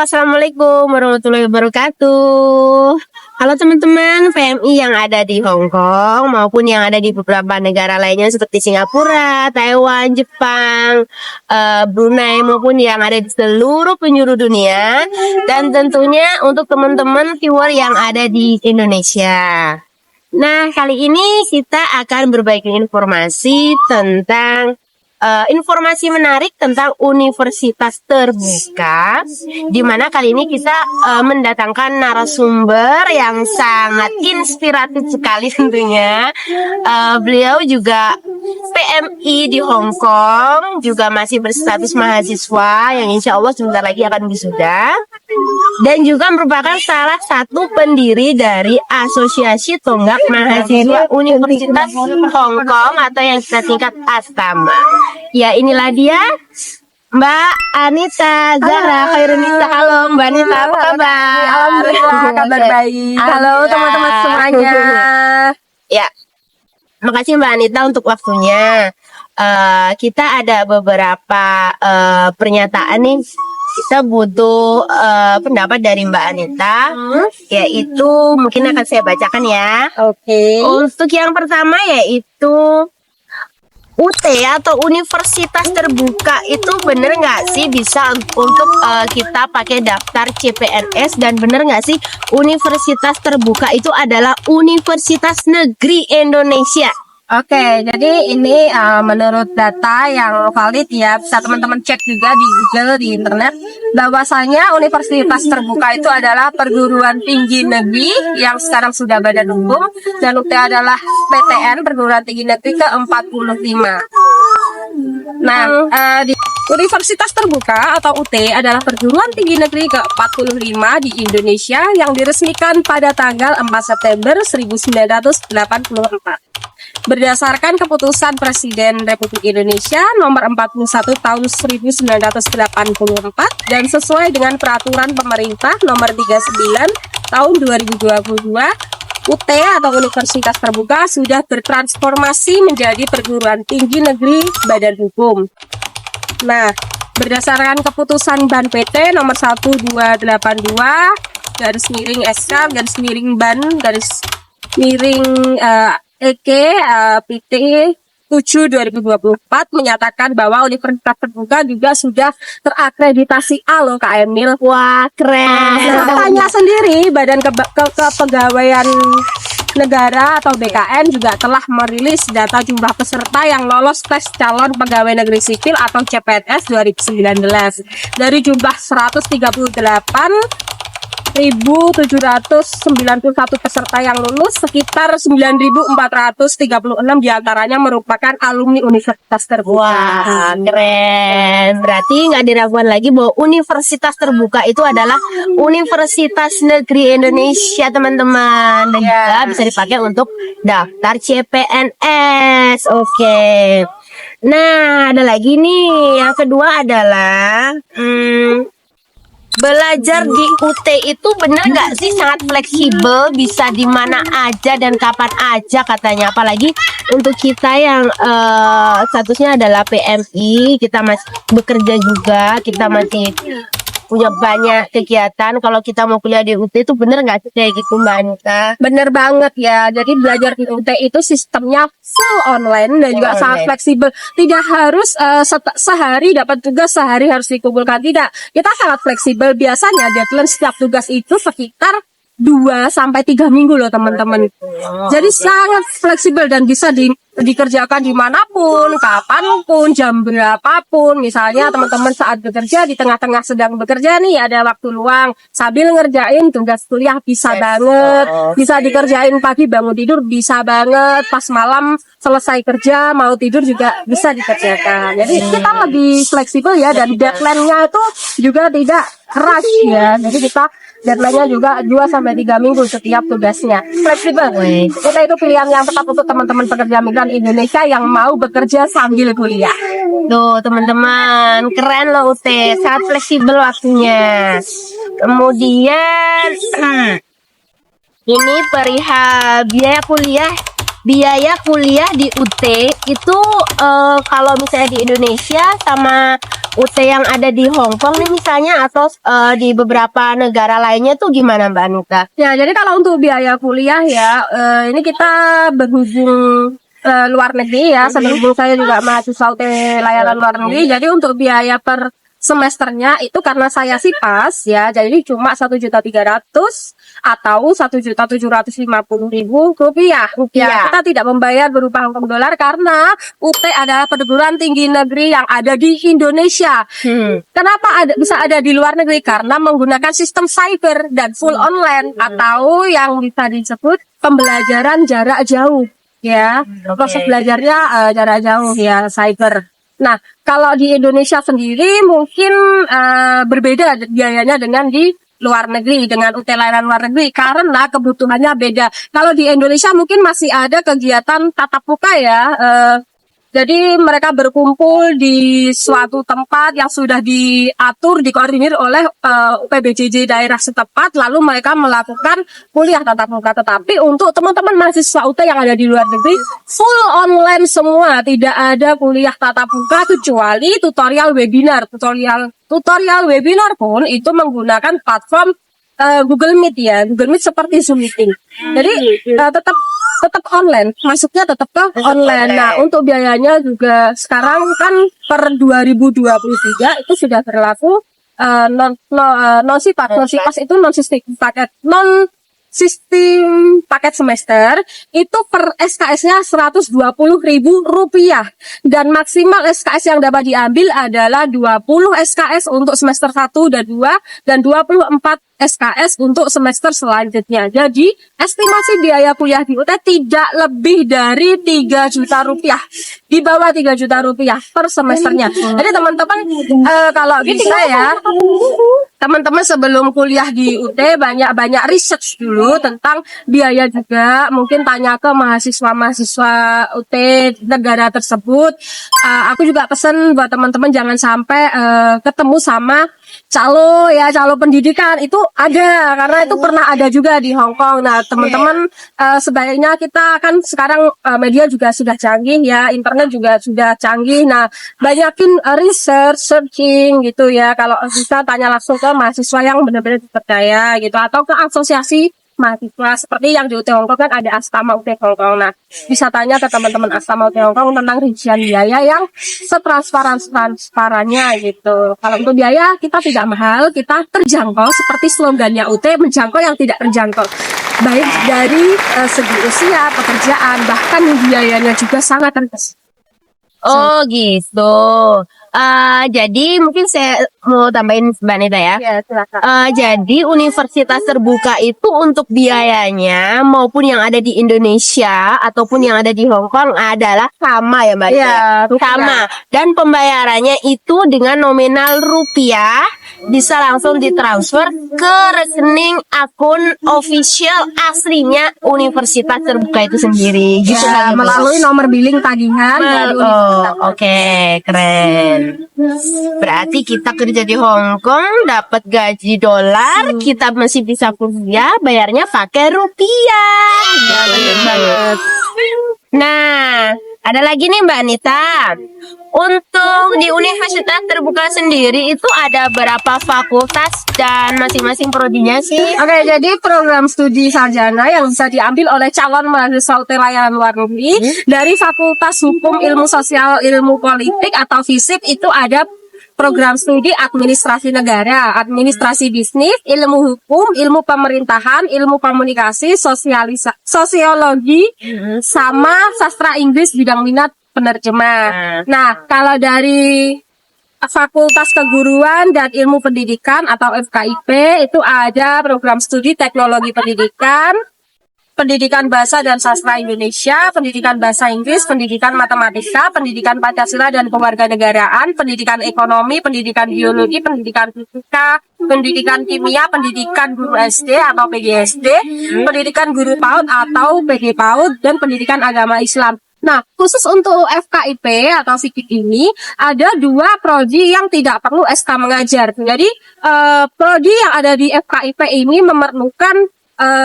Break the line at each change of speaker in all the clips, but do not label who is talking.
Assalamualaikum warahmatullahi wabarakatuh. Halo teman-teman PMI yang ada di Hong Kong maupun yang ada di beberapa negara lainnya seperti Singapura, Taiwan, Jepang, Brunei maupun yang ada di seluruh penjuru dunia. Dan tentunya untuk teman-teman viewer yang ada di Indonesia. Nah, kali ini kita akan berbagi informasi tentang informasi menarik tentang universitas terbuka, di mana kali ini kita mendatangkan narasumber yang sangat inspiratif sekali tentunya. Beliau juga PMI di Hong Kong, juga masih berstatus mahasiswa yang insya Allah sebentar lagi akan wisuda, dan juga merupakan salah satu pendiri dari Asosiasi Tonggak Mahasiswa Universitas Hong Kong atau yang kita singkat ASTAMA. Ya, inilah dia Mbak Anita Zahra Khairunisa. Halo Mbak Anita, apa kabar?
Alhamdulillah, kabar baik. Halo teman-teman semuanya.
Ya, makasih Mbak Anita untuk waktunya. Kita ada beberapa pernyataan nih. Kita butuh pendapat dari Mbak Anita, yaitu mungkin akan saya bacakan ya.
Oke.
Untuk yang pertama yaitu UT atau Universitas Terbuka itu bener nggak sih bisa untuk kita pakai daftar CPNS, dan bener nggak sih Universitas Terbuka itu adalah Universitas Negeri Indonesia?
Oke, jadi ini menurut data yang valid ya, bisa teman-teman cek juga di Google, di internet, bahwasanya Universitas Terbuka itu adalah perguruan tinggi negeri yang sekarang sudah badan hukum, dan UT adalah PTN, perguruan tinggi negeri ke-45. Nah, di Universitas Terbuka atau UT adalah perguruan tinggi negeri ke-45 di Indonesia yang diresmikan pada tanggal 4 September 1984. Berdasarkan keputusan Presiden Republik Indonesia nomor 41 tahun 1984 dan sesuai dengan peraturan pemerintah nomor 39 tahun 2022, UT atau Universitas Terbuka sudah bertransformasi menjadi perguruan tinggi negeri badan hukum. Nah, berdasarkan keputusan Ban PT nomor 1282 garis miring SK garis miring Ban garis miring EK PT 7 2024 menyatakan bahwa Universitas Terbuka juga sudah terakreditasi A loh Kak Emil.
Wah, keren.
Katanya sendiri Badan Kepegawaian Negara atau BKN juga telah merilis data jumlah peserta yang lolos tes calon pegawai negeri sipil atau CPNS 2019. Dari jumlah 138.791 peserta yang lulus, sekitar 9.436 diantaranya merupakan alumni Universitas Terbuka.
Wah, keren. Berarti nggak diragukan lagi bahwa Universitas Terbuka itu adalah Universitas Negeri Indonesia, teman-teman. Dan juga bisa dipakai untuk daftar CPNS. Oke. Nah, ada lagi nih. Yang kedua adalah belajar di UT itu bener nggak sih sangat fleksibel, bisa di mana aja dan kapan aja katanya, apalagi untuk kita yang statusnya adalah PMI, kita masih bekerja juga, kita masih punya banyak kegiatan. Kalau kita mau kuliah di UT itu bener nggak sih kayak gitu Mbak Anita?
Bener banget ya. Jadi belajar di UT itu sistemnya full online dan juga sangat fleksibel. Tidak harus sehari dapat tugas, sehari harus dikumpulkan. Tidak. Kita sangat fleksibel. Biasanya deadline setiap tugas itu sekitar 2-3 minggu loh teman-teman. Jadi sangat fleksibel dan bisa dikerjakan dimanapun, kapanpun, jam berapapun. Misalnya teman-teman saat bekerja, di tengah-tengah sedang bekerja nih, ada waktu luang sambil ngerjain tugas kuliah, bisa banget. Bisa dikerjain pagi bangun tidur, bisa banget. Pas malam selesai kerja mau tidur juga bisa dikerjakan. Jadi kita lebih fleksibel ya, dan deadline-nya itu juga tidak rush ya. Jadi kita deadline-nya juga 2-3 minggu setiap tugasnya. Fleksibel. Kita itu pilihan yang tepat untuk teman-teman pekerja migran Indonesia yang mau bekerja sambil kuliah.
Tuh teman-teman, keren loh UT, sangat fleksibel waktunya. Kemudian ini perihal biaya kuliah biaya kuliah di UT itu kalau misalnya di Indonesia sama UT yang ada di Hong Kong nih misalnya atau di beberapa negara lainnya tuh gimana Mbak Anita?
Ya, jadi kalau untuk biaya kuliah ya, ini kita berhubung luar negeri ya, sebelum saya juga mahasiswa UT layanan luar negeri, jadi untuk biaya per semesternya itu karena saya sih pas ya, jadi cuma 1.300.000 atau 1.750.000 rupiah. Ya, kita tidak membayar berupa Hong Kong dolar karena UT adalah perguruan tinggi negeri yang ada di Indonesia. Kenapa bisa ada di luar negeri? Karena menggunakan sistem cyber dan full online atau yang bisa disebut pembelajaran jarak jauh. Ya, proses belajarnya jarak jauh ya, cyber. Nah, kalau di Indonesia sendiri mungkin berbeda biayanya dengan di luar negeri, dengan UT layanan luar negeri, karena kebutuhannya beda. Kalau di Indonesia mungkin masih ada kegiatan tatap muka ya, jadi mereka berkumpul di suatu tempat yang sudah diatur, dikoordinir oleh UPBJJ daerah setempat, lalu mereka melakukan kuliah tatap muka. Tetapi untuk teman-teman mahasiswa UT yang ada di luar negeri, full online semua, tidak ada kuliah tatap muka kecuali tutorial webinar. Tutorial webinar pun itu menggunakan platform Google Meet ya, Google Meet seperti Zoom meeting. Jadi tetap online, masuknya tetap ke online. Nah, untuk biayanya juga sekarang kan per 2023 itu sudah berlaku non sipas itu non sistem paket semester itu per SKS-nya Rp120.000 dan maksimal SKS yang dapat diambil adalah 20 SKS untuk semester 1 dan 2 dan 24 SKS untuk semester selanjutnya. Jadi estimasi biaya kuliah di UT tidak lebih dari 3 juta rupiah, di bawah 3 juta rupiah per semesternya. Jadi teman-teman kalau bisa ya, teman-teman sebelum kuliah di UT banyak research dulu tentang biaya juga. Mungkin tanya ke mahasiswa-mahasiswa UT negara tersebut. Aku juga pesan buat teman-teman jangan sampai ketemu sama calo pendidikan itu ada, karena itu pernah ada juga di Hong Kong. Nah, teman-teman sebaiknya kita kan sekarang media juga sudah canggih ya, internet juga sudah canggih. Nah, banyakin searching gitu ya. Kalau bisa tanya langsung ke mahasiswa yang benar-benar dipercaya gitu, atau ke asosiasi mahasiswa seperti yang di UT Hong Kong kan ada Astama UT Hong Kong. Nah, bisa tanya ke teman-teman Astama UT Hong Kong tentang rincian biaya yang setransparannya gitu. Kalau untuk biaya kita tidak mahal, kita terjangkau seperti slogannya UT, menjangkau yang tidak terjangkau. Baik dari segi usia, pekerjaan, bahkan biayanya juga sangat terbatas.
Oh gitu. Jadi mungkin saya mau tambahin Mbak Nita ya.
Ya, silakan.
Jadi universitas terbuka itu untuk biayanya maupun yang ada di Indonesia ataupun yang ada di Hong Kong adalah sama ya Mbak Nita?
Iya,
sama. Dan pembayarannya itu dengan nominal rupiah bisa langsung ditransfer ke rekening akun official aslinya universitas terbuka itu sendiri. Gitu
Ya,
kan, Bu?
melalui nomor billing tagihan dari universitas.
Oke, keren. Berarti kita kerja di Hong Kong, dapat gaji dolar, kita masih bisa kuliah, bayarnya pakai rupiah.
Ya, benar banget.
Nah, ada lagi nih Mbak Anita. Untuk di universitas terbuka sendiri itu ada berapa fakultas dan masing-masing prodinya sih?
Oke, jadi program studi sarjana yang bisa diambil oleh calon mahasiswa UT layanan luar negeri dari Fakultas Hukum, Ilmu Sosial, Ilmu Politik atau FISIP itu ada program studi administrasi negara, administrasi bisnis, ilmu hukum, ilmu pemerintahan, ilmu komunikasi, sosiologi, sama sastra Inggris bidang minat penerjemah. Nah, kalau dari Fakultas Keguruan dan Ilmu Pendidikan atau FKIP itu ada program studi teknologi pendidikan, pendidikan bahasa dan sastra Indonesia, pendidikan bahasa Inggris, pendidikan matematika, pendidikan Pancasila dan kewarganegaraan, pendidikan ekonomi, pendidikan biologi, pendidikan fisika, pendidikan kimia, pendidikan guru SD atau PGSD, pendidikan guru PAUD atau PG PAUD, dan pendidikan agama Islam. Nah, khusus untuk FKIP atau FIKIP ini ada 2 prodi yang tidak perlu SK mengajar. Jadi prodi yang ada di FKIP ini memerlukan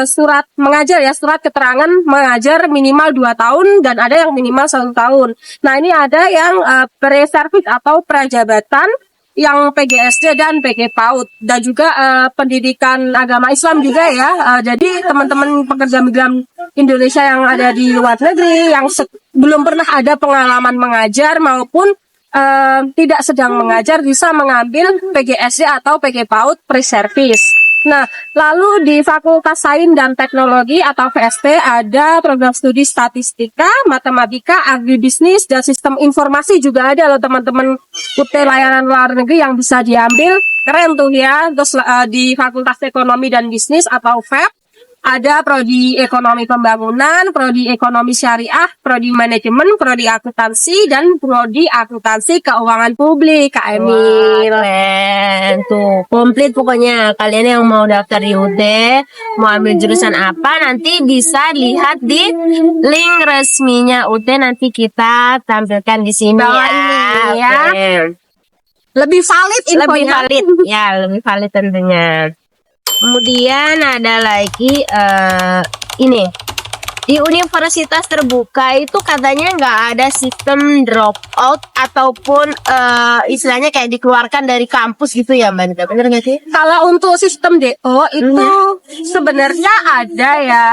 surat mengajar ya, surat keterangan mengajar minimal 2 tahun dan ada yang minimal 1 tahun. Nah, ini ada yang pre-service atau prajabatan, yang PGSD dan PG PAUD, dan juga pendidikan agama Islam juga ya. Jadi teman-teman pekerja migran Indonesia yang ada di luar negeri yang belum pernah ada pengalaman mengajar maupun tidak sedang mengajar bisa mengambil PGSD atau PG PAUD pre-service. Nah, lalu di Fakultas Sains dan Teknologi atau VST ada program studi statistika, matematika, agribisnis, dan sistem informasi juga ada loh teman-teman UT layanan luar negeri yang bisa diambil. Keren tuh ya. Terus di Fakultas Ekonomi dan Bisnis atau FEB ada prodi ekonomi pembangunan, prodi ekonomi syariah, prodi manajemen, prodi akuntansi, dan prodi akuntansi keuangan publik, Kak Emil.
Keren tuh, komplit pokoknya. Kalian yang mau daftar di UT, mau ambil jurusan apa, nanti bisa lihat di link resminya UT, nanti kita tampilkan di sini
Bawah
ya.
ini ya.
Oke.
Lebih valid infonya.
Lebih valid, ya lebih valid tentunya. Kemudian ada lagi ini di universitas terbuka itu katanya nggak ada sistem drop out ataupun istilahnya kayak dikeluarkan dari kampus gitu ya Mbak Nida, bener nggak sih?
Kalau untuk sistem DO itu sebenarnya ada ya.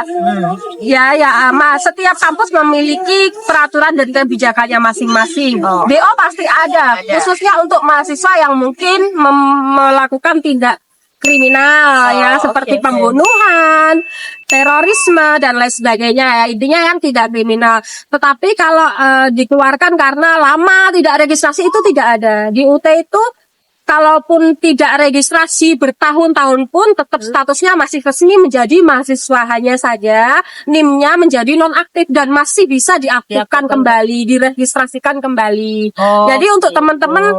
Setiap kampus memiliki peraturan dan kebijakannya masing-masing. DO pasti ada, khususnya untuk mahasiswa yang mungkin melakukan tindak kriminal ya, seperti pembunuhan, terorisme dan lain sebagainya ya. Intinya yang tidak kriminal. Tetapi kalau dikeluarkan karena lama tidak registrasi itu tidak ada. Di UT itu kalaupun tidak registrasi bertahun-tahun pun tetap statusnya masih resmi menjadi mahasiswa, hanya saja NIM-nya menjadi nonaktif dan masih bisa diaktifkan kembali, diregistrasikan kembali. Jadi untuk teman-teman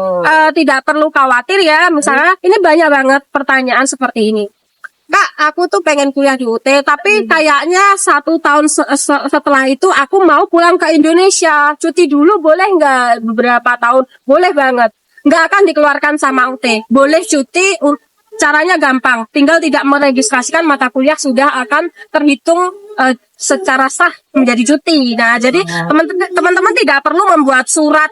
tidak perlu khawatir ya. Misalnya ini banyak banget pertanyaan seperti ini. Kak, aku tuh pengen kuliah di UT, tapi kayaknya 1 tahun setelah itu aku mau pulang ke Indonesia. Cuti dulu boleh nggak? Beberapa tahun boleh banget. Nggak akan dikeluarkan sama UT. Boleh cuti, caranya gampang. Tinggal tidak meregistrasikan mata kuliah sudah akan terhitung secara sah menjadi cuti. Nah, jadi teman-teman tidak perlu membuat surat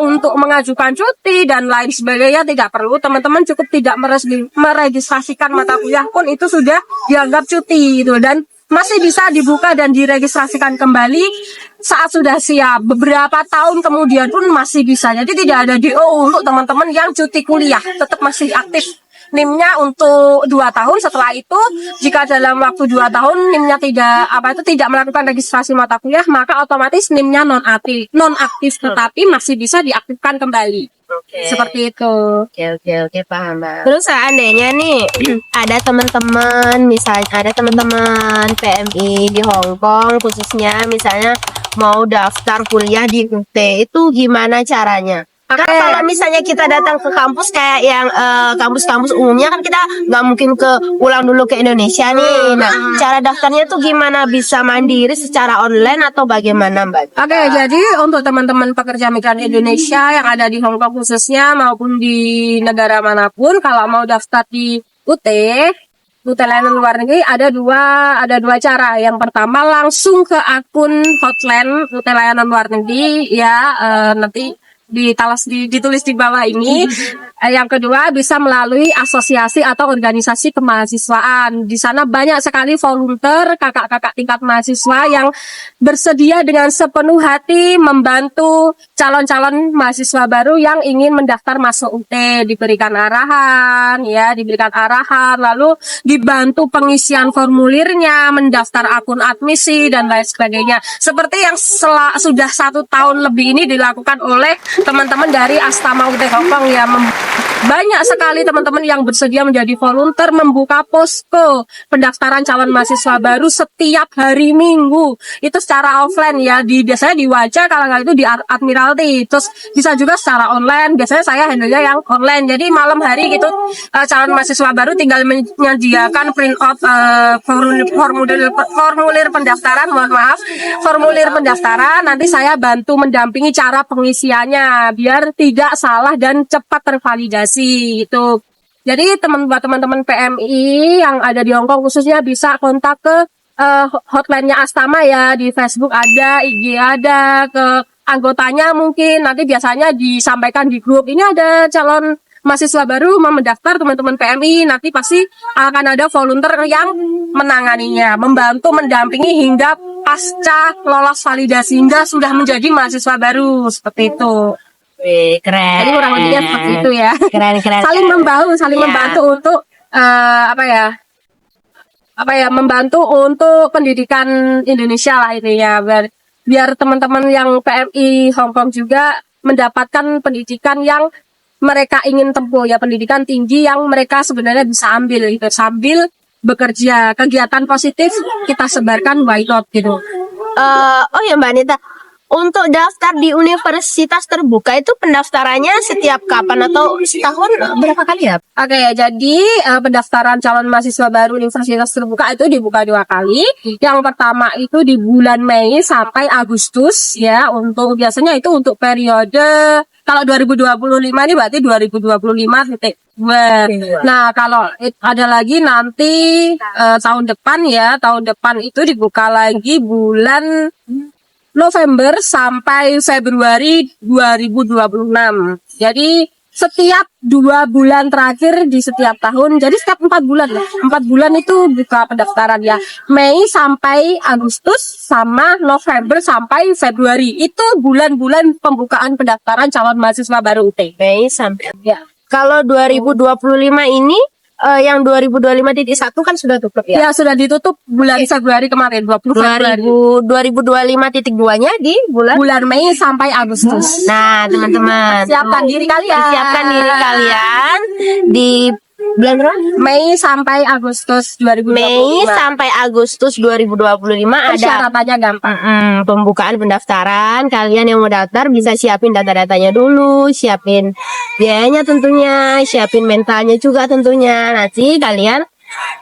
untuk mengajukan cuti dan lain sebagainya, tidak perlu. Teman-teman cukup tidak meregistrasikan mata kuliah pun itu sudah dianggap cuti gitu, dan masih bisa dibuka dan diregistrasikan kembali saat sudah siap. Beberapa tahun kemudian pun masih bisa. Jadi tidak ada DO untuk teman-teman yang cuti kuliah, tetap masih aktif NIM-nya untuk 2 tahun. Setelah itu jika dalam waktu 2 tahun NIM-nya tidak melakukan registrasi mata kuliah, maka otomatis NIM-nya nonaktif, tetapi masih bisa diaktifkan kembali. Seperti itu.
Oke, paham Mbak. Terus seandainya nih ada teman-teman, misalnya ada teman-teman PMI di Hong Kong khususnya, misalnya mau daftar kuliah di UT, itu gimana caranya? Kan kalau misalnya kita datang ke kampus kayak yang kampus-kampus umumnya, kan kita nggak mungkin pulang dulu ke Indonesia nih. Nah, cara daftarnya tuh gimana? Bisa mandiri secara online atau bagaimana Mbak?
Oke, jadi untuk teman-teman pekerja migran Indonesia yang ada di Hong Kong khususnya maupun di negara manapun, kalau mau daftar di UT layanan luar negeri, ada dua cara. Yang pertama langsung ke akun hotline UT layanan luar negeri ya, nanti ditulis di bawah ini. Yang kedua bisa melalui asosiasi atau organisasi kemahasiswaan. Di sana banyak sekali volunteer, kakak-kakak tingkat mahasiswa yang bersedia dengan sepenuh hati membantu calon-calon mahasiswa baru yang ingin mendaftar masuk UT, diberikan arahan, lalu dibantu pengisian formulirnya, mendaftar akun admisi dan lain sebagainya. Seperti yang sudah 1 tahun lebih ini dilakukan oleh teman-teman dari Astama UT Hong Kong ya. Banyak sekali teman-teman yang bersedia menjadi volunteer, membuka posko pendaftaran calon mahasiswa baru setiap hari Minggu. Itu secara offline ya, biasanya di Wajah, kalau nggak itu di Admiralty. Terus bisa juga secara online, biasanya saya handle-nya yang online. Jadi malam hari gitu calon mahasiswa baru tinggal menyediakan print out formulir pendaftaran, formulir pendaftaran. Nanti saya bantu mendampingi cara pengisiannya biar tidak salah dan cepat tervalidasi gitu. Jadi teman-teman PMI yang ada di Hongkong khususnya bisa kontak ke hotline-nya Astama ya, di Facebook ada, IG ada, ke anggotanya mungkin nanti biasanya disampaikan di grup. Ini ada calon mahasiswa baru mau mendaftar teman-teman PMI, nanti pasti akan ada volunteer yang menanganinya, membantu mendampingi hingga pasca lolos validasi hingga sudah menjadi mahasiswa baru seperti itu.
Wih, keren.
Jadi kurang lebihnya seperti itu ya.
Keren.
Saling
Ya.
membantu untuk membantu untuk pendidikan Indonesia lah ini ya, biar teman-teman yang PMI Hongkong juga mendapatkan pendidikan yang mereka ingin tempuh ya, pendidikan tinggi yang mereka sebenarnya bisa ambil gitu sambil bekerja. Kegiatan positif kita sebarkan, why not gitu.
Oh ya Mbak Anita, untuk daftar di universitas terbuka itu pendaftarannya setiap kapan atau setahun berapa kali ya?
Oke ya, jadi pendaftaran calon mahasiswa baru universitas terbuka itu dibuka 2 kali. Yang pertama itu di bulan Mei sampai Agustus ya, untuk biasanya itu untuk periode kalau 2025 ini berarti 2025 Nah, kalau ada lagi nanti tahun depan ya, tahun depan itu dibuka lagi bulan November sampai Februari 2026. Jadi setiap 2 bulan terakhir di setiap tahun, jadi setiap 4 bulan lah. 4 bulan itu buka pendaftaran ya. Mei sampai Agustus sama November sampai Februari. Itu bulan-bulan pembukaan pendaftaran calon mahasiswa baru UT.
Mei sampai.
Ya.
Kalau 2025 ini yang 2025.1 kan sudah tutup ya?
Ya, sudah ditutup bulan Februari kemarin, 20 Februari.
2025.2-nya di
bulan Mei sampai Agustus.
Nah, teman-teman,
Siapkan diri kalian.
siapkan diri kalian di bulan berapa?
Mei sampai Agustus 2025.
Mei sampai Agustus 2025 ada
Persyaratannya gampang.
pembukaan pendaftaran. Kalian yang mau daftar bisa siapin data-datanya dulu, siapin biayanya tentunya, siapin mentalnya juga tentunya. Nanti kalian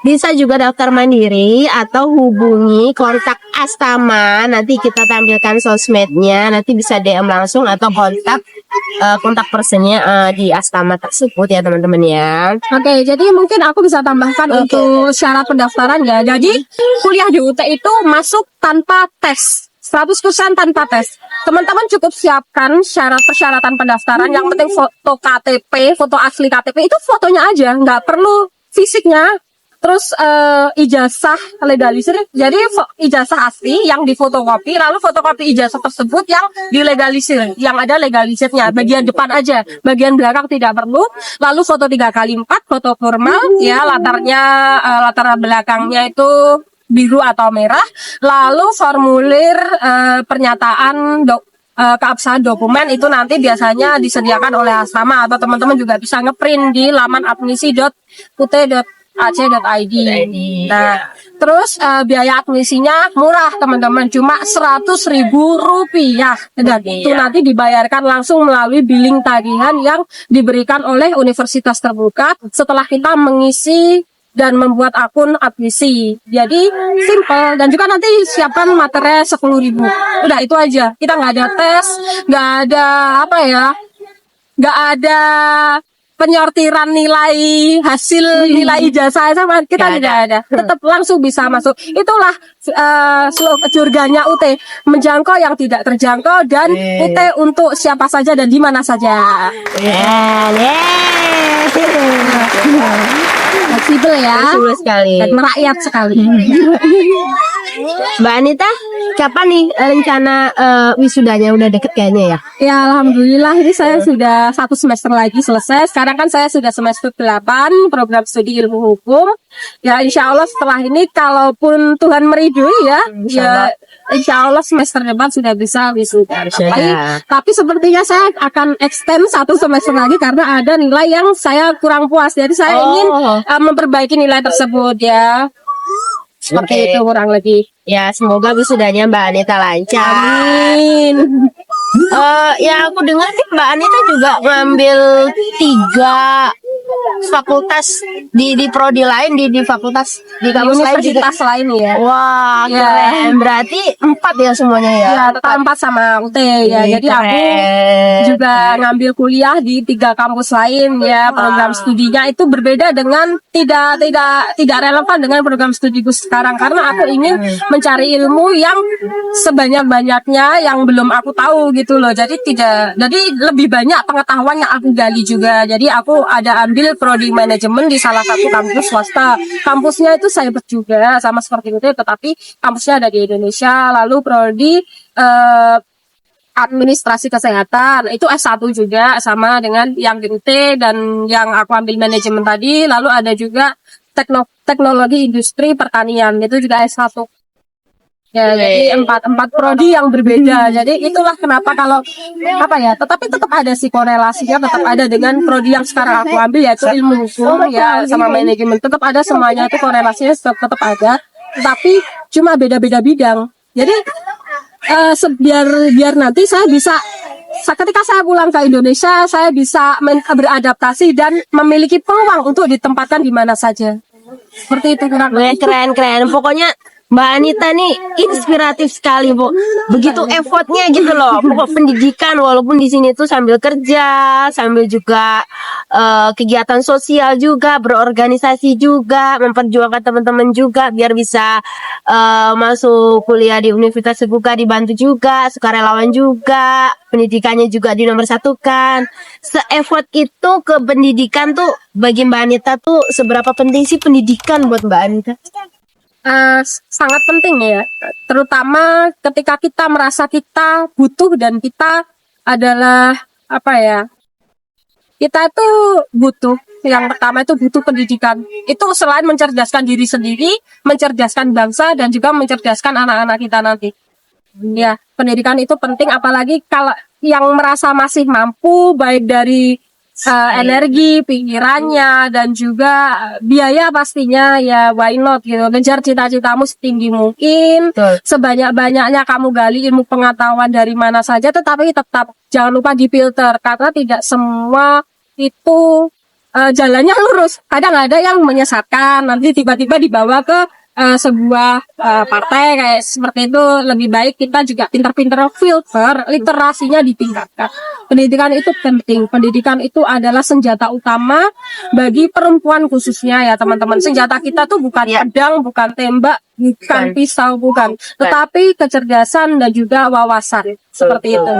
bisa juga daftar mandiri atau hubungi kontak Astama. Nanti kita tampilkan sosmednya. Nanti bisa DM langsung atau kontak personnya di Astama tersebut ya teman-teman ya.
Oke, jadi mungkin aku bisa tambahkan untuk syarat pendaftaran ya. Jadi kuliah di UT itu masuk tanpa tes. 100% tanpa tes. Teman-teman cukup siapkan persyaratan pendaftaran. Yang penting foto KTP, foto asli KTP itu fotonya aja, nggak perlu fisiknya. Terus ijazah legalisir, jadi ijazah asli yang difotokopi, lalu fotokopi ijazah tersebut yang dilegalisir, yang ada legalisirnya, bagian depan aja, bagian belakang tidak perlu. Lalu foto 3x4, foto formal, ya latar belakangnya itu biru atau merah. Lalu formulir pernyataan keabsahan dokumen itu nanti biasanya disediakan oleh Astama atau teman-teman juga bisa ngeprint di laman admisi.ut.ac.id. Nah, terus biaya admisinya murah teman-teman, cuma Rp100.000 dan itu nanti dibayarkan langsung melalui billing tagihan yang diberikan oleh universitas terbuka setelah kita mengisi dan membuat akun admisi. Jadi simple, dan juga nanti siapkan materai 10.000. Udah itu aja. Kita nggak ada tes, nggak ada nggak ada penyortiran nilai hasil nilai ijazah sama kita tidak ada. Tetap langsung bisa masuk. Itulah surganya UT, menjangkau yang tidak terjangkau, dan UT untuk siapa saja dan di mana saja. Fleksibel ya,
Fleksibel sekali
dan merakyat sekali.
Mbak Anita, kapan nih rencana wisudanya? Udah deket kayaknya ya?
Ya, alhamdulillah ini saya sudah 1 semester lagi selesai. Sekarang kan saya sudah semester 8 program studi ilmu hukum. Ya, insya Allah setelah ini kalaupun Tuhan meridui ya, insya Allah semester depan sudah bisa wisuda. Tapi sepertinya saya akan extend 1 semester lagi karena ada nilai yang saya kurang puas. Jadi saya ingin memperbaiki nilai tersebut ya. Seperti itu kurang lebih.
Ya, semoga wisudanya Mbak Anita lancar.
Amin.
Ya aku dengar nih Mbak Anita juga ngambil 3 fakultas di prodi lain di fakultas di kampus lain juga.
Universitas lain ya.
Wah,
Ya.
keren. Berarti 4 ya semuanya ya.
Ya, total 4 sama UT ya. Jadi aku juga ngambil kuliah di 3 kampus lain ya. Program studinya itu berbeda dengan tidak relevan dengan program studiku sekarang, karena aku ingin mencari ilmu yang sebanyak-banyaknya yang belum aku tahu gitu loh. Jadi lebih banyak pengetahuan yang aku gali juga. Jadi aku ada ambil prodi manajemen di salah satu kampus swasta. Kampusnya itu cyber juga sama seperti itu, tetapi kampusnya ada di Indonesia. Lalu prodi administrasi kesehatan itu S1 juga sama dengan yang di UT dan yang aku ambil manajemen tadi. Lalu ada juga teknologi industri pertanian itu juga S1. Ya, jadi empat prodi yang berbeda. Jadi itulah kenapa kalau tetapi tetap ada sih korelasinya, tetap ada dengan prodi yang sekarang aku ambil yaitu ilmu hukum ya sama manajemen. Tetap ada semuanya itu korelasinya tetap ada, tapi cuma beda-beda bidang. Jadi biar nanti saya bisa ketika saya pulang ke Indonesia saya bisa beradaptasi dan memiliki peluang untuk ditempatkan di mana saja. Seperti itu kurang lebih.
Keren. Pokoknya Mbak Anita nih inspiratif sekali, Bu. Begitu effortnya gitu loh. Pokok pendidikan walaupun di sini tuh sambil kerja, sambil juga kegiatan sosial juga, berorganisasi juga, memperjuangkan teman-teman juga biar bisa masuk kuliah di Universitas Terbuka, dibantu juga, sukarelawan juga, pendidikannya juga dinomor satukan. Se-effort itu ke pendidikan tuh bagi Mbak Anita tuh seberapa penting sih pendidikan buat Mbak Anita?
Sangat penting ya, terutama ketika kita merasa kita butuh dan kita adalah kita itu butuh. Yang pertama itu butuh pendidikan. Itu selain mencerdaskan diri sendiri, mencerdaskan bangsa dan juga mencerdaskan anak-anak kita nanti. Ya, pendidikan itu penting, apalagi kalau yang merasa masih mampu baik dari energi, pikirannya, dan juga biaya pastinya ya why not gitu. Kejar cita-citamu setinggi mungkin, sebanyak-banyaknya kamu gali ilmu pengetahuan dari mana saja, tetapi tetap jangan lupa difilter karena tidak semua itu jalannya lurus. Kadang ada yang menyesatkan, nanti tiba-tiba dibawa ke sebuah partai kayak seperti itu. Lebih baik kita juga pintar-pintar filter, literasinya ditingkatkan. Pendidikan itu penting. Pendidikan itu adalah senjata utama bagi perempuan khususnya ya teman-teman. Senjata kita tuh bukan pedang, bukan tembak, bukan pisau, bukan. Tetapi kecerdasan dan juga wawasan. Seperti itu.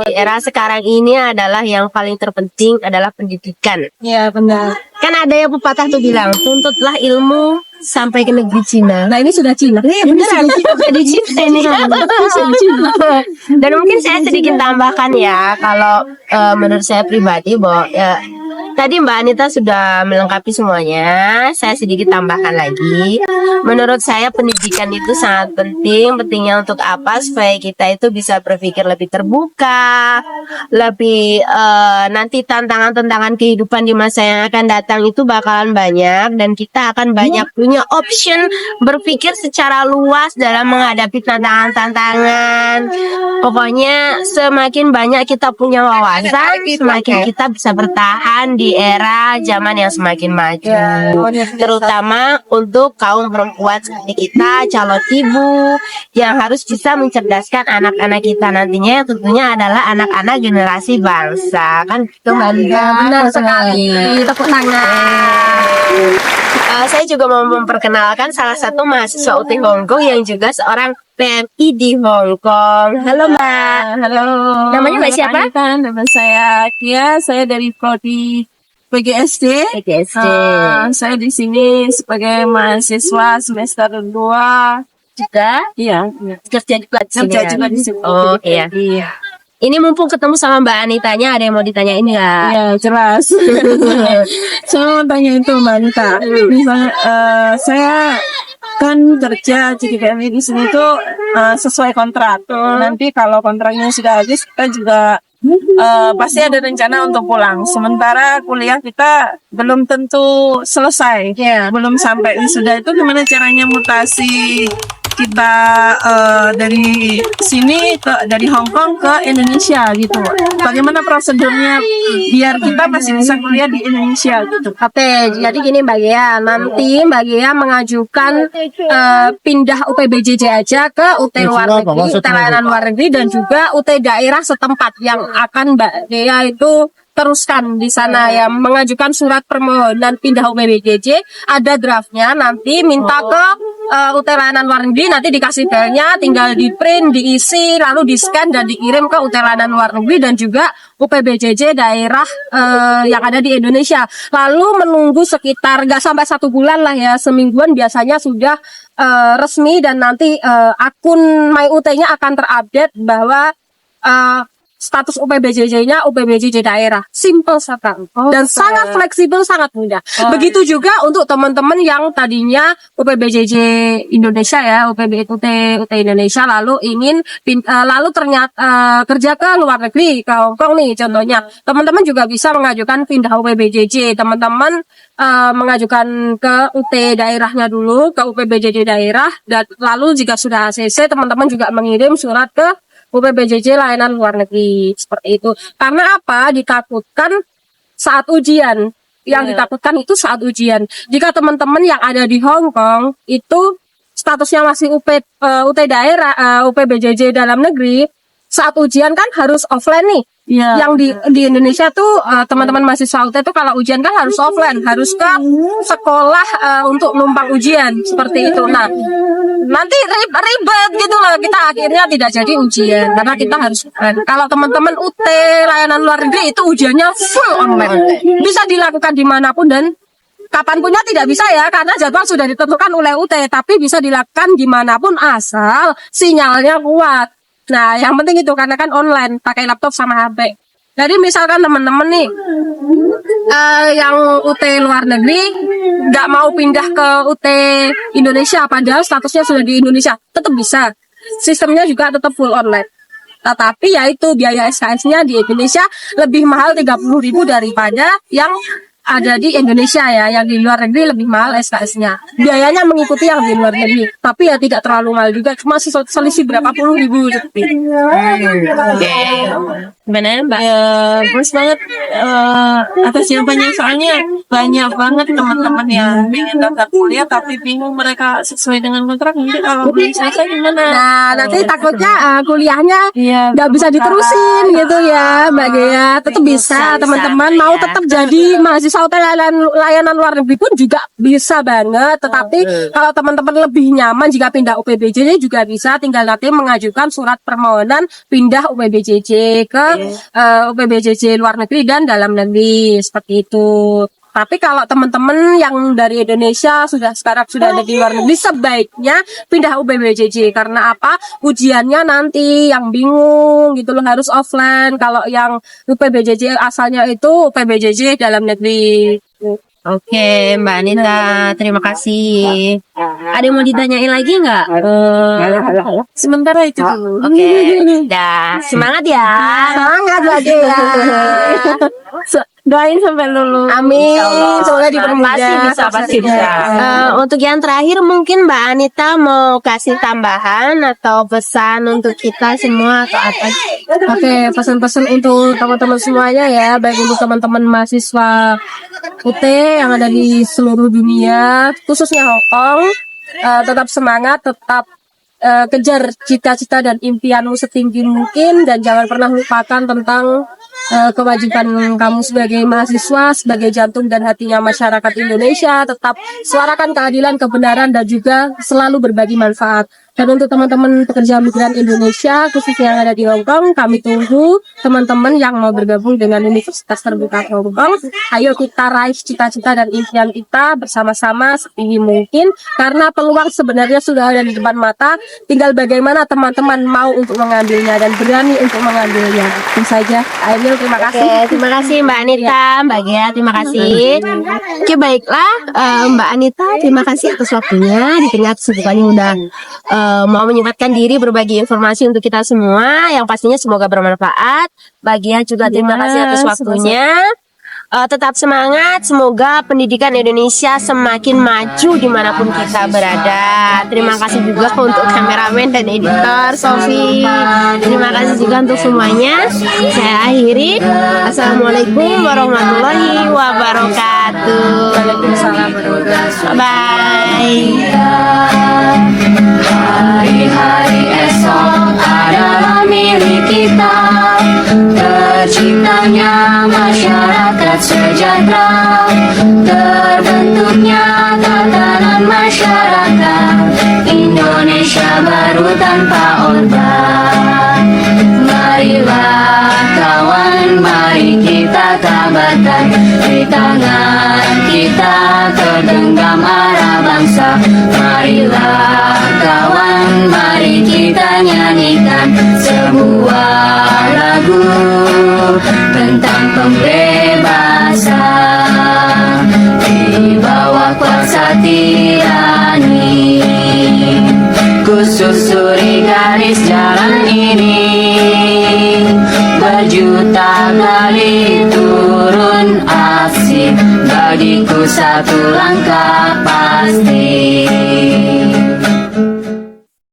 Di era sekarang ini adalah yang paling terpenting adalah pendidikan.
Ya benar.
Kan ada yang pepatah tuh bilang, tuntutlah ilmu sampai ke negeri Cina.
Nah ini sudah Cina.
Iya beneran, di Cina ini. Dan mungkin saya sedikit tambahkan ya, kalau menurut saya pribadi bahwa tadi Mbak Anita sudah melengkapi semuanya. Saya sedikit tambahkan lagi. Menurut saya pendidikan itu sangat penting. Pentingnya untuk apa? Supaya kita itu bisa berpikir lebih terbuka, lebih nanti tantangan-tantangan kehidupan di masa yang akan datang itu bakalan banyak, dan kita akan banyak punya option berpikir secara luas dalam menghadapi tantangan-tantangan. Pokoknya semakin banyak kita punya wawasan, semakin kita bisa bertahan di era zaman yang semakin maju. Terutama untuk kaum perempuan seperti kita, calon ibu yang harus bisa mencerdaskan anak-anak kita nantinya, tentunya adalah anak-anak generasi bangsa. Kan itu
Benar sekali. Tepuk tangan.
Saya juga mau memperkenalkan salah satu mahasiswa UT Hongkong yang juga seorang PMI di Hongkong. Halo Mbak.
Halo.
Namanya Mbak siapa?
Nama saya Kia. Saya dari prodi PGSD. Saya di sini sebagai mahasiswa semester 2
juga.
Iya.
Kerja juga di sini.
Kerja juga di sini.
Oh iya. Ini mumpung ketemu sama Mbak Anitanya, ada yang mau ditanyain nggak?
Ya jelas. Saya mau tanya itu Mbak Anita. Misalnya saya kan kerja jadi PMI di sini tuh sesuai kontrak. Nanti kalau kontraknya sudah habis kita juga pasti ada rencana untuk pulang. Sementara kuliah kita belum tentu selesai. Belum sampai wisuda. Itu gimana caranya mutasi
kita dari sini dari Hong Kong ke Indonesia gitu. Bagaimana prosedurnya biar kita masih bisa kuliah di Indonesia gitu?
Oke, jadi gini Mbak Gea, nanti Mbak Gea mengajukan pindah UPBJJ aja ke UT luar negeri, UT layanan luar negeri dan juga UT daerah setempat yang akan Mbak Gea itu teruskan di sana ya, mengajukan surat permohonan pindah UPBJJ, ada draftnya, nanti minta ke UT layanan luar negeri, nanti dikasih filenya, tinggal di print, diisi, lalu di scan dan dikirim ke UT layanan luar negeri dan juga UPBJJ daerah yang ada di Indonesia. Lalu menunggu sekitar nggak sampai 1 bulan lah ya, semingguan biasanya sudah resmi dan nanti akun MyUT-nya akan terupdate bahwa status UPBJJ-nya UPBJJ daerah. Simple sekali. Dan sangat fleksibel, sangat mudah. Begitu juga untuk teman-teman yang tadinya UPBJJ Indonesia ya, UT Indonesia lalu ingin lalu ternyata kerja ke luar negeri, ke Hong Kong nih contohnya. Teman-teman juga bisa mengajukan pindah UPBJJ. Teman-teman mengajukan ke UT daerahnya dulu, ke UPBJJ daerah, dan lalu jika sudah ACC, teman-teman juga mengirim surat ke UPBJJ layanan luar negeri seperti itu. Karena apa? Ditakutkan saat ujian. Yang ditakutkan itu saat ujian. Jika teman-teman yang ada di Hong Kong itu statusnya masih UT daerah, UPBJJ dalam negeri, saat ujian kan harus offline nih. Yang di Indonesia tuh teman-teman mahasiswa UT tuh kalau ujian kan harus offline, harus ke sekolah untuk numpang ujian seperti itu. Nah, nanti ribet gitu loh, kita akhirnya tidak jadi ujian karena kita harus offline. Kalau teman-teman UT layanan luar negeri itu ujiannya full online, bisa dilakukan dimanapun dan kapanpunnya tidak bisa ya karena jadwal sudah ditentukan oleh UT, tapi bisa dilakukan dimanapun asal sinyalnya kuat. Nah, yang penting itu karena kan online, pakai laptop sama HP. Jadi misalkan teman-teman nih yang UT luar negeri nggak mau pindah ke UT Indonesia, padahal statusnya sudah di Indonesia, tetap bisa. Sistemnya juga tetap full online. Tetapi ya itu biaya SKS-nya di Indonesia lebih mahal 30.000 daripada yang ada di Indonesia ya, yang di luar negeri lebih mahal SKS-nya. Biayanya mengikuti yang di luar negeri, tapi ya tidak terlalu mahal juga, cuma selisih berapa puluh ribu.
Gimana Mbak?
Ya, bagus banget atas jawabannya, soalnya banyak banget teman-teman yang ingin daftar kuliah tapi bingung mereka sesuai dengan kontrak, nanti kalau belum selesai gimana?
Nah, nanti takutnya kuliahnya nggak bisa diterusin gitu ya, Mbak Gea. Tetap bisa, teman-teman mau tetap jadi mahasiswa layanan luar negeri pun juga bisa banget. Tetapi kalau teman-teman lebih nyaman jika pindah UPBJJ juga bisa, tinggal nanti mengajukan surat permohonan pindah UPBJJ ke UPBJJ luar negeri dan dalam negeri seperti itu. Tapi kalau teman-teman yang dari Indonesia sekarang sudah ada di luar negeri, sebaiknya pindah UPBJJ. Karena apa? Ujiannya nanti yang bingung gitu loh, harus offline. Kalau yang UPBJJ asalnya itu UPBJJ dalam negeri.
Oke, Mbak Anita, terima kasih. Ada yang mau ditanyain lagi nggak?
Sementara itu dulu.
Oke, dah. Semangat ya.
Semangat Mbak Gea.
Doain sampai lulus.
Amin. Semoga dipermudah.
Pasti bisa, pasti bisa. Untuk yang terakhir mungkin Mbak Anita mau kasih tambahan atau pesan untuk kita semua atau apa?
Oke, pesan-pesan untuk teman-teman semuanya ya, baik untuk teman-teman mahasiswa UT yang ada di seluruh dunia, khususnya Hong Kong, tetap semangat, tetap kejar cita-cita dan impianmu setinggi mungkin, dan jangan pernah lupakan tentang kewajiban kamu sebagai mahasiswa, sebagai jantung dan hatinya masyarakat Indonesia. Tetap suarakan keadilan, kebenaran, dan juga selalu berbagi manfaat. Dan untuk teman-teman pekerja migran Indonesia, khususnya yang ada di Hong Kong, kami tunggu teman-teman yang mau bergabung dengan Universitas Terbuka Hong Kong. Ayo kita raih cita-cita dan impian kita bersama-sama setinggi mungkin, karena peluang sebenarnya sudah ada di depan mata. Tinggal bagaimana teman-teman mau untuk mengambilnya dan berani untuk mengambilnya. Itu saja. Ayo, terima kasih.
Oke, terima kasih Mbak Anita, Mbak Gea, terima kasih. Oke, baiklah Mbak Anita, terima kasih atas waktunya di tengah kesibukannya udah mau menyempatkan diri berbagi informasi untuk kita semua, yang pastinya semoga bermanfaat. Mbak Gea juga terima kasih atas waktunya. tetap semangat. Semoga pendidikan Indonesia semakin maju dimanapun kita berada. Terima kasih juga untuk kameramen dan editor Sofi. Terima kasih juga untuk semuanya. Saya akhiri. Assalamualaikum warahmatullahi wabarakatuh.
Waalaikumsalam warahmatullahi wabarakatuh.
Bye.
Hari-hari esok adalah milik kita. Terciptanya masyarakat sejahtera, terbentuknya tatanan masyarakat Indonesia baru tanpa orba. Marilah kawan, mari kita tabatan, di tangan kita tergenggam arah bangsa. Marilah kawan, mari kita nyanyikan sebuah lagu tentang pembebasan di bawah kuasa tirani. Ku susuri garis jalan ini, berjuta kali turun aksi, bagiku satu langkah pasti.